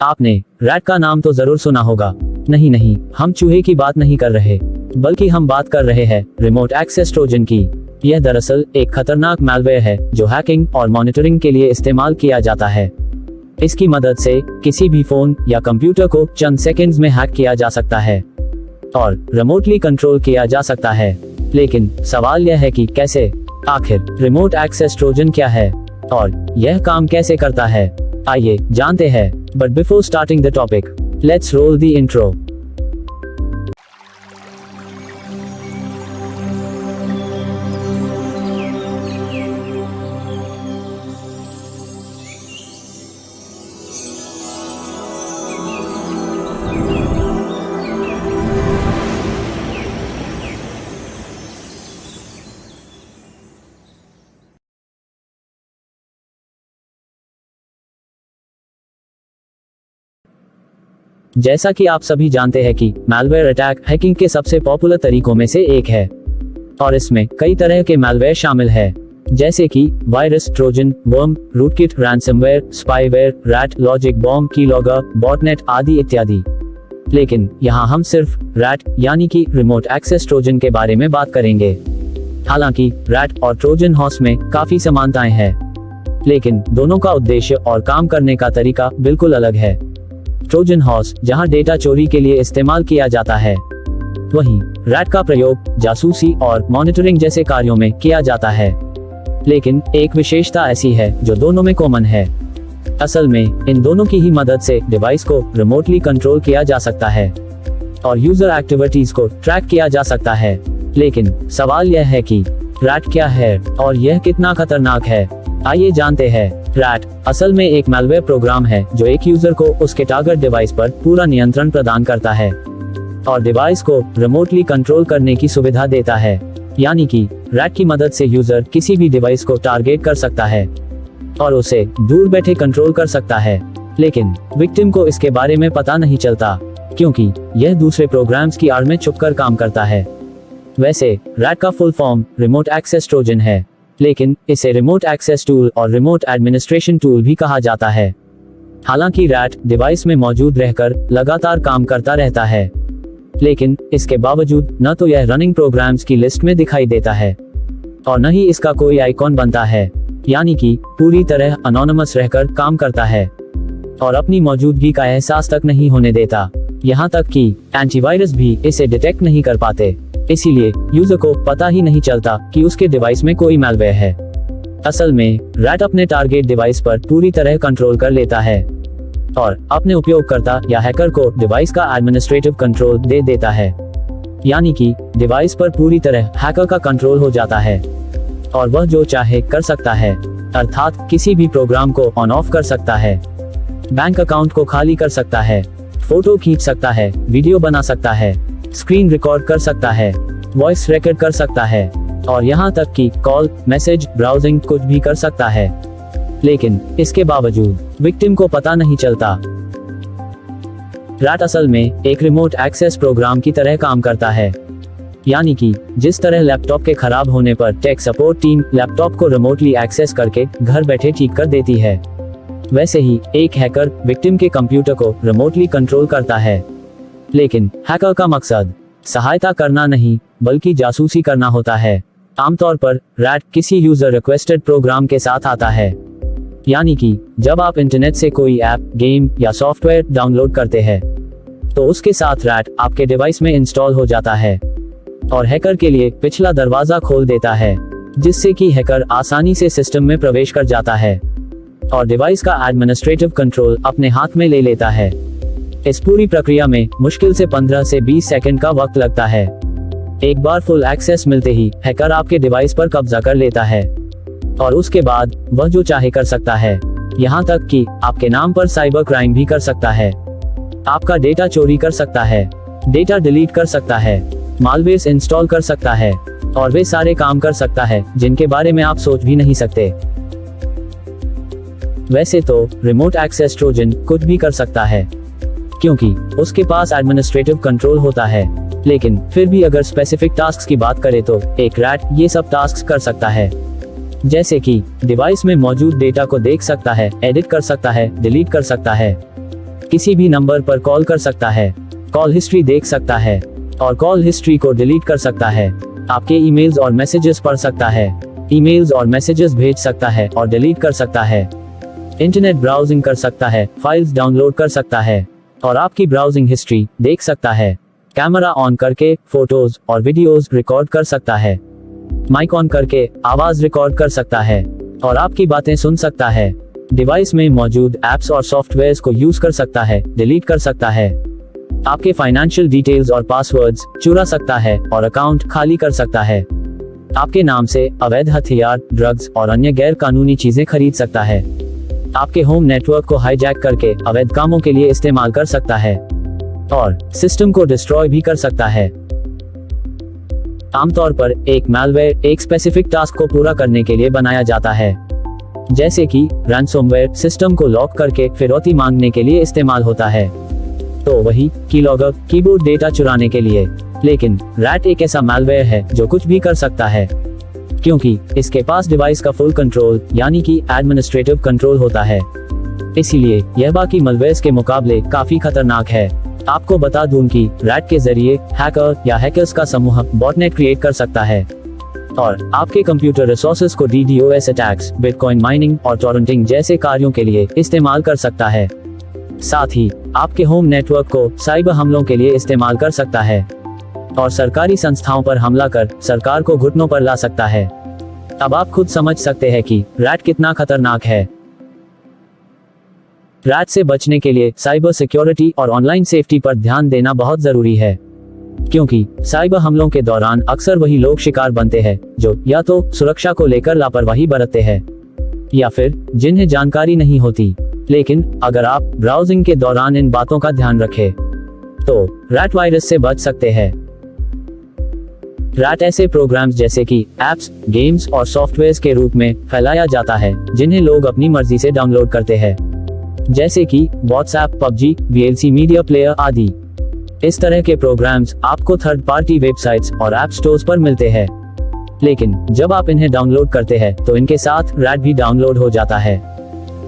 आपने रैट का नाम तो जरूर सुना होगा। नहीं, हम चूहे की बात नहीं कर रहे, बल्कि हम बात कर रहे हैं रिमोट एक्सेस ट्रोजन की। यह दरअसल एक खतरनाक मैलवेयर है जो हैकिंग और मॉनिटरिंग के लिए इस्तेमाल किया जाता है। इसकी मदद से किसी भी फोन या कंप्यूटर को चंद सेकंड्स में हैक किया जा सकता है और रिमोटली कंट्रोल किया जा सकता है। लेकिन सवाल यह है कि कैसे? आखिर रिमोट एक्सेस ट्रोजन क्या है और यह काम कैसे करता है? आइए जानते हैं। But before starting the topic, let's roll the intro. जैसा कि आप सभी जानते हैं कि मैलवेयर अटैक हैकिंग के सबसे पॉपुलर तरीकों में से एक है और इसमें कई तरह के मैलवेयर शामिल है, जैसे कि virus, Trojan, worm, rootkit, ransomware, spyware, RAT, logic bomb, keylogger, botnet आदि इत्यादि। लेकिन यहाँ हम सिर्फ रैट यानी कि रिमोट एक्सेस ट्रोजन के बारे में बात करेंगे। हालांकि रैट और ट्रोजन हॉर्स में काफी समानताएं हैं, लेकिन दोनों का उद्देश्य और काम करने का तरीका बिल्कुल अलग है। ट्रोजन हॉर्स जहां डेटा चोरी के लिए इस्तेमाल किया जाता है, वहीं रैट का प्रयोग जासूसी और मॉनिटरिंग जैसे कार्यों में किया जाता है। लेकिन एक विशेषता ऐसी है जो दोनों में कॉमन है। असल में इन दोनों की ही मदद से डिवाइस को रिमोटली कंट्रोल किया जा सकता है और यूजर एक्टिविटीज को ट्रैक किया जा सकता है। लेकिन सवाल यह है कि रैट क्या है और यह कितना खतरनाक है? आइए जानते हैं। रैट असल में एक मैलवेयर प्रोग्राम है जो एक यूजर को उसके टारगेट डिवाइस पर पूरा नियंत्रण प्रदान करता है और डिवाइस को रिमोटली कंट्रोल करने की सुविधा देता है। यानी कि रैट की मदद से यूजर किसी भी डिवाइस को टारगेट कर सकता है और उसे दूर बैठे कंट्रोल कर सकता है। लेकिन विक्टिम को इसके बारे में पता नहीं चलता, क्योंकि यह दूसरे प्रोग्राम्स की आड़ में छुपकर काम करता है। वैसे रैट का full form remote access trojan है, लेकिन इसे रिमोट एक्सेस टूल और रिमोट एडमिनिस्ट्रेशन टूल भी कहा जाता है। हालांकि रैट डिवाइस में मौजूद रहकर लगातार काम करता रहता है, लेकिन इसके बावजूद न तो यह रनिंग प्रोग्राम्स की लिस्ट में दिखाई देता है और न ही इसका कोई आइकॉन बनता है। यानी कि पूरी तरह अनोनिमस रहकर काम करता है और अपनी मौजूदगी का एहसास तक नहीं होने देता। यहाँ तक कि एंटीवायरस भी इसे डिटेक्ट नहीं कर पाते, इसीलिए यूजर को पता ही नहीं चलता कि उसके डिवाइस में कोई मैलवेयर है। असल में रैट अपने टारगेट डिवाइस पर पूरी तरह कंट्रोल कर लेता है और अपने उपयोगकर्ता या हैकर को डिवाइस का एडमिनिस्ट्रेटिव कंट्रोल दे देता है। यानी कि डिवाइस पर पूरी तरह हैकर का कंट्रोल हो जाता है और वह जो चाहे कर सकता है, अर्थात किसी भी प्रोग्राम को ऑन ऑफ कर सकता है, बैंक अकाउंट को खाली कर सकता है, फोटो खींच सकता है, वीडियो बना सकता है, स्क्रीन रिकॉर्ड कर सकता है, वॉइस रिकॉर्ड कर सकता है और यहाँ तक कि कॉल, मैसेज, ब्राउजिंग कुछ भी कर सकता है। लेकिन इसके बावजूद विक्टिम को पता नहीं चलता। रैट असल में एक रिमोट एक्सेस प्रोग्राम की तरह काम करता है। यानी कि जिस तरह लैपटॉप के खराब होने पर टेक सपोर्ट टीम लैपटॉप को रिमोटली एक्सेस करके घर बैठे ठीक कर देती है, वैसे ही एक हैकर विक्टिम के कंप्यूटर को रिमोटली कंट्रोल करता है। लेकिन हैकर का मकसद सहायता करना नहीं, बल्कि जासूसी करना होता है। आमतौर पर रैट किसी यूजर रिक्वेस्टेड प्रोग्राम के साथ आता है। यानी कि जब आप इंटरनेट से कोई ऐप, गेम या सॉफ्टवेयर डाउनलोड करते हैं, तो उसके साथ रैट आपके डिवाइस में इंस्टॉल हो जाता है और हैकर के लिए पिछला दरवाजा खोल देता है, जिससे कि हैकर आसानी से सिस्टम में प्रवेश कर जाता है और डिवाइस का एडमिनिस्ट्रेटिव कंट्रोल अपने हाथ में ले लेता है। इस पूरी प्रक्रिया में मुश्किल से 15 से 20 सेकंड का वक्त लगता है। एक बार फुल एक्सेस मिलते ही हैकर आपके डिवाइस पर कब्जा कर लेता है और उसके बाद वह जो चाहे कर सकता है। यहाँ तक कि आपके नाम पर साइबर क्राइम भी कर सकता है, आपका डेटा चोरी कर सकता है, डेटा डिलीट कर सकता है, मालवेयर इंस्टॉल कर सकता है और वे सारे काम कर सकता है जिनके बारे में आप सोच भी नहीं सकते। वैसे तो रिमोट एक्सेस ट्रोजन कुछ भी कर सकता है, क्योंकि उसके पास एडमिनिस्ट्रेटिव कंट्रोल होता है, लेकिन फिर भी अगर स्पेसिफिक टास्क्स की बात करें तो एक रैट ये सब टास्क्स कर सकता है। जैसे कि डिवाइस में मौजूद डेटा को देख सकता है, एडिट कर सकता है, डिलीट कर सकता है, किसी भी नंबर पर कॉल कर सकता है, कॉल हिस्ट्री देख सकता है और कॉल हिस्ट्री को डिलीट कर सकता है। आपके ईमेल्स और मैसेजेस पढ़ सकता है, ईमेल्स और मैसेजेस भेज सकता है और डिलीट कर सकता है। इंटरनेट ब्राउजिंग कर सकता है, फाइल्स डाउनलोड कर सकता है और आपकी ब्राउजिंग हिस्ट्री देख सकता है। कैमरा ऑन करके फोटोज और वीडियोस रिकॉर्ड कर सकता है, माइक ऑन करके आवाज रिकॉर्ड कर सकता है और आपकी बातें सुन सकता है। डिवाइस में मौजूद ऐप्स और सॉफ्टवेयर्स को यूज कर सकता है, डिलीट कर सकता है। आपके फाइनेंशियल डिटेल्स और पासवर्ड्स चुरा सकता है और अकाउंट खाली कर सकता है। आपके नाम से अवैध हथियार, ड्रग्स और अन्य गैर कानूनी चीजें खरीद सकता है। आपके होम नेटवर्क को हाईजैक करके अवैध कामों के लिए इस्तेमाल कर सकता है और सिस्टम को डिस्ट्रॉय भी कर सकता है। आमतौर पर एक मैलवेयर एक स्पेसिफिक टास्क को पूरा करने के लिए बनाया जाता है, जैसे कि रैंसमवेयर सिस्टम को लॉक करके फिरौती मांगने के लिए इस्तेमाल होता है, तो वही कीलॉगर कीबोर्ड डेटा चुराने के लिए। लेकिन रैट एक ऐसा मैलवेयर है जो कुछ भी कर सकता है, क्योंकि इसके पास डिवाइस का फुल कंट्रोल यानी कि एडमिनिस्ट्रेटिव कंट्रोल होता है। इसीलिए यह बाकी मैलवेयर्स के मुकाबले काफी खतरनाक है। आपको बता दूं कि रैट के जरिए हैकर या हैकर्स का समूह बॉटनेट क्रिएट कर सकता है और आपके कंप्यूटर रिसोर्सेज को DDoS अटैक्स, बिटकॉइन माइनिंग और टॉरेंटिंग जैसे कार्यों के लिए इस्तेमाल कर सकता है। साथ ही आपके होम नेटवर्क को साइबर हमलों के लिए इस्तेमाल कर सकता है और सरकारी संस्थाओं पर हमला कर सरकार को घुटनों पर ला सकता है। अब आप खुद समझ सकते हैं कि रैट कितना खतरनाक है। रैट से बचने के लिए साइबर सिक्योरिटी और ऑनलाइन सेफ्टी पर ध्यान देना बहुत जरूरी है, क्योंकि साइबर हमलों के दौरान अक्सर वही लोग शिकार बनते हैं जो या तो सुरक्षा को लेकर लापरवाही बरतते हैं या फिर जिन्हें जानकारी नहीं होती। लेकिन अगर आप ब्राउजिंग के दौरान इन बातों का ध्यान रखें तो रैट वायरस से बच सकते हैं। रैट ऐसे प्रोग्राम्स जैसे कि एप्स, गेम्स और सॉफ्टवेयर्स के रूप में फैलाया जाता है जिन्हें लोग अपनी मर्जी से डाउनलोड करते हैं, जैसे कि WhatsApp, PUBG, VLC media player आदि। इस तरह के प्रोग्राम्स आपको थर्ड पार्टी वेबसाइट्स और ऐप स्टोर्स पर मिलते हैं, लेकिन जब आप इन्हें डाउनलोड करते हैं तो इनके साथ रैट भी डाउनलोड हो जाता है।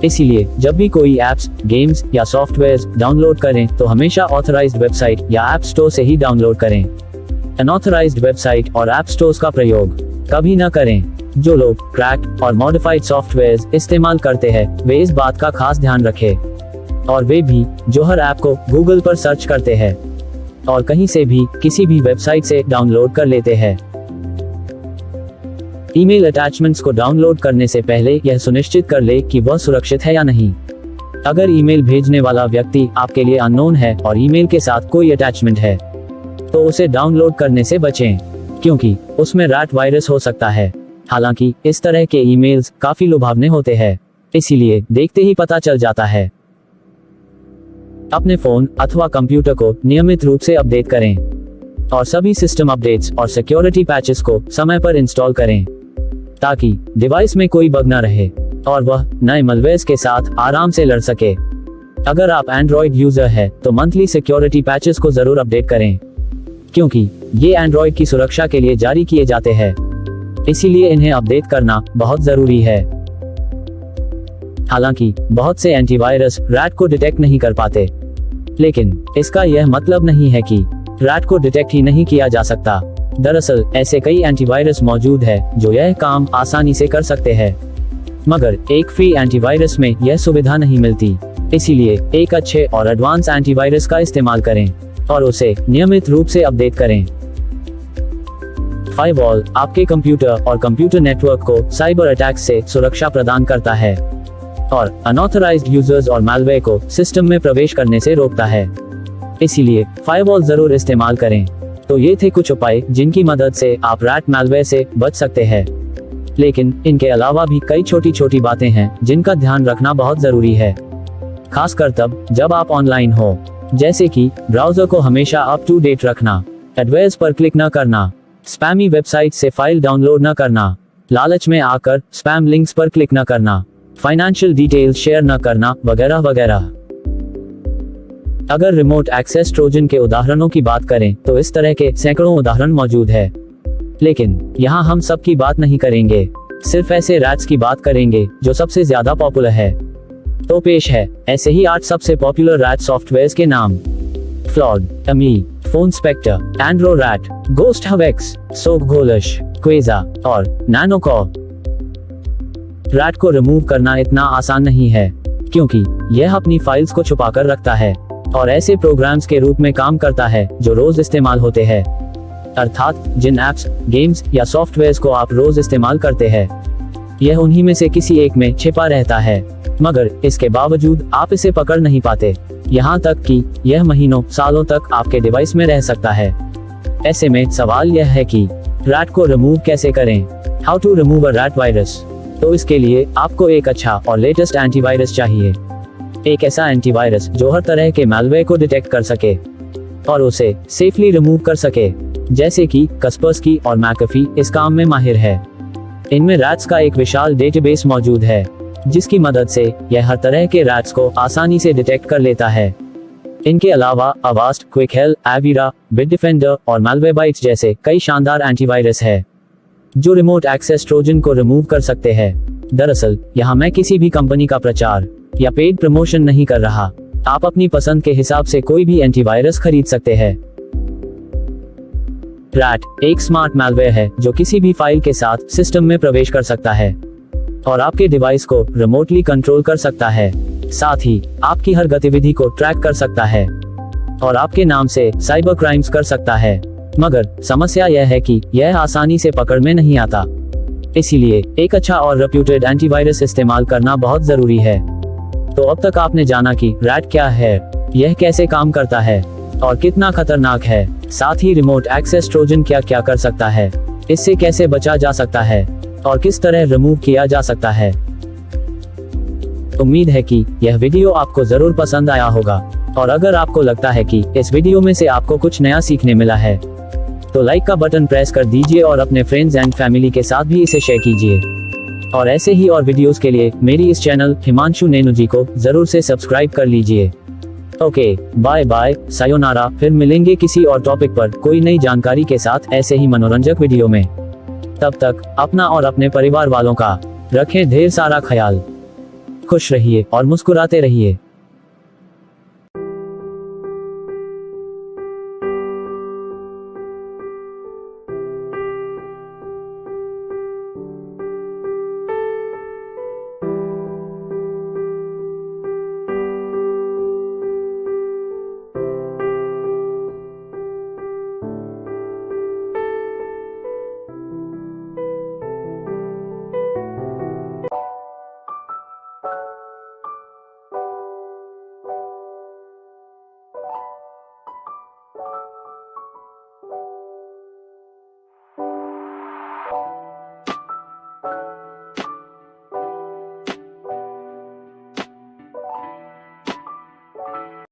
इसीलिए जब भी कोई ऐप्स, गेम्स या सॉफ्टवेयर्स डाउनलोड करें तो हमेशा ऑथराइज्ड वेबसाइट या ऐप स्टोर से ही डाउनलोड करें। अनऑथराइज्ड वेबसाइट और ऐप स्टोर्स का प्रयोग कभी न करें। जो लोग क्रैक्ड और मॉडिफाइड सॉफ्टवेयर्स इस्तेमाल करते हैं वे इस बात का खास ध्यान रखें, और वे भी जो हर ऐप को गूगल पर सर्च करते हैं और कहीं से भी किसी भी वेबसाइट से डाउनलोड कर लेते हैं। ईमेल अटैचमेंट्स को डाउनलोड करने से पहले यह सुनिश्चित कर ले कि वह सुरक्षित है या नहीं। अगर ईमेल भेजने वाला व्यक्ति आपके लिए अननोन है और ईमेल के साथ कोई अटैचमेंट है तो उसे डाउनलोड करने से बचें, क्योंकि उसमें रैट वायरस हो सकता है। हालांकि इस तरह के ईमेल्स काफी लुभावने होते हैं, इसीलिए देखते ही पता चल जाता है। अपने फोन अथवा कंप्यूटर को नियमित रूप से अपडेट करें और सभी सिस्टम अपडेट्स और सिक्योरिटी पैचेस को समय पर इंस्टॉल करें, ताकि डिवाइस में कोई बग न रहे और वह नए मैलवेयर्स के साथ आराम से लड़ सके। अगर आप एंड्रॉइड यूजर है तो मंथली सिक्योरिटी पैचेस को जरूर अपडेट करें, क्योंकि ये एंड्रॉइड की सुरक्षा के लिए जारी किए जाते हैं, इसीलिए इन्हें अपडेट करना बहुत जरूरी है। हालांकि बहुत से एंटीवायरस रैट को डिटेक्ट नहीं कर पाते, लेकिन इसका यह मतलब नहीं है कि रैट को डिटेक्ट ही नहीं किया जा सकता। दरअसल ऐसे कई एंटीवायरस मौजूद है जो यह काम आसानी से कर सकते हैं, मगर एक फ्री एंटीवायरस में यह सुविधा नहीं मिलती। इसीलिए एक अच्छे और एडवांस एंटीवायरस का इस्तेमाल करें और उसे नियमित रूप से अपडेट करें। फायरवॉल आपके कंप्यूटर और कंप्यूटर नेटवर्क को साइबर अटैक से सुरक्षा प्रदान करता है और अनऑथराइज्ड यूजर्स और मैलवेयर को सिस्टम में प्रवेश करने से रोकता है। इसीलिए फायरवॉल जरूर इस्तेमाल करें। तो ये थे कुछ उपाय जिनकी मदद से आप रैट मैलवेयर से बच सकते हैं, लेकिन इनके अलावा भी कई छोटी छोटी बातें हैं जिनका ध्यान रखना बहुत जरूरी है, खासकर तब जब आप ऑनलाइन हो, जैसे कि ब्राउजर को हमेशा अप टू डेट रखना, एडवेयर्स पर क्लिक न करना, स्पैमी वेबसाइट से फाइल डाउनलोड न करना, लालच में आकर स्पैम लिंक्स पर क्लिक न करना, फाइनेंशियल डिटेल्स शेयर न करना, वगैरह वगैरह। अगर रिमोट एक्सेस ट्रोजन के उदाहरणों की बात करें तो इस तरह के सैकड़ों उदाहरण मौजूद है, लेकिन यहाँ हम सब की बात नहीं करेंगे, सिर्फ ऐसे रैट्स की बात करेंगे जो सबसे ज्यादा पॉपुलर है। तो पेश है ऐसे ही 8 सबसे पॉपुलर रैट सॉफ्टवेयर्स के नाम। फ्लॉड, अमी, phone Spector, AndroRAT, ghost Havex, SocGholish, क्वेजा और नैनोकॉ। रैट को रिमूव करना इतना आसान नहीं है, क्योंकि यह अपनी फाइल्स को छुपा कर रखता है और ऐसे प्रोग्राम्स के रूप में काम करता है जो रोज इस्तेमाल होते हैं। अर्थात जिन एप्स, गेम्स या सॉफ्टवेयर्स को आप रोज इस्तेमाल करते हैं, यह उन्हीं में से किसी एक में छिपा रहता है, मगर इसके बावजूद आप इसे पकड़ नहीं पाते, यहाँ तक कि यह महीनों सालों तक आपके डिवाइस में रह सकता है। ऐसे में सवाल यह है कि रैट को रिमूव कैसे करें। How to remove a rat virus. तो इसके लिए आपको एक अच्छा और लेटेस्ट एंटीवायरस चाहिए। एक ऐसा एंटीवायरस जो हर तरह के मैलवेयर को डिटेक्ट कर सके और उसे सेफली रिमूव कर सके, जैसे कि कस्परस्की और मैकफी इस काम में माहिर है। इनमें रैट्स का एक विशाल डेटाबेस मौजूद है, जिसकी मदद से यह हर तरह के रैट्स को आसानी से डिटेक्ट कर लेता है। इनके अलावा अवास्ट, क्विकहेल्प, एविरा, बिटडिफेंडर और मैलवेयरबाइट्स जैसे कई शानदार एंटीवायरस है जो रिमोट एक्सेस ट्रोजन को रिमूव कर सकते हैं। दरअसल यहाँ मैं किसी भी कंपनी का प्रचार या पेड प्रमोशन नहीं कर रहा। आप अपनी पसंद के हिसाब से कोई भी एंटीवायरस खरीद सकते हैं। रैट एक स्मार्ट मैलवेयर है जो किसी भी फाइल के साथ सिस्टम में प्रवेश कर सकता है और आपके डिवाइस को रिमोटली कंट्रोल कर सकता है। साथ ही आपकी हर गतिविधि को ट्रैक कर सकता है और आपके नाम से साइबर क्राइम्स कर सकता है। मगर समस्या यह है कि यह आसानी से पकड़ में नहीं आता। इसीलिए एक अच्छा और रेप्यूटेड एंटीवायरस इस्तेमाल करना बहुत जरूरी है। तो अब तक आपने जाना कि रैट क्या है, यह कैसे काम करता है और कितना खतरनाक है। साथ ही रिमोट एक्सेस ट्रोजन क्या क्या कर सकता है, इससे कैसे बचा जा सकता है और किस तरह रिमूव किया जा सकता है। उम्मीद है कि यह वीडियो आपको जरूर पसंद आया होगा और अगर आपको लगता है कि इस वीडियो में से आपको कुछ नया सीखने मिला है, तो लाइक का बटन प्रेस कर दीजिए और अपने फ्रेंड्स एंड फैमिली के साथ भी इसे शेयर कीजिए। और ऐसे ही और वीडियोस के लिए मेरी इस चैनल हिमांशु नैनू जी को जरूर से सब्सक्राइब कर लीजिए। Okay, bye bye, sayonara. फिर मिलेंगे किसी और टॉपिक पर कोई नई जानकारी के साथ ऐसे ही मनोरंजक वीडियो में। तब तक अपना और अपने परिवार वालों का रखें ढेर सारा ख्याल। खुश रहिए और मुस्कुराते रहिए।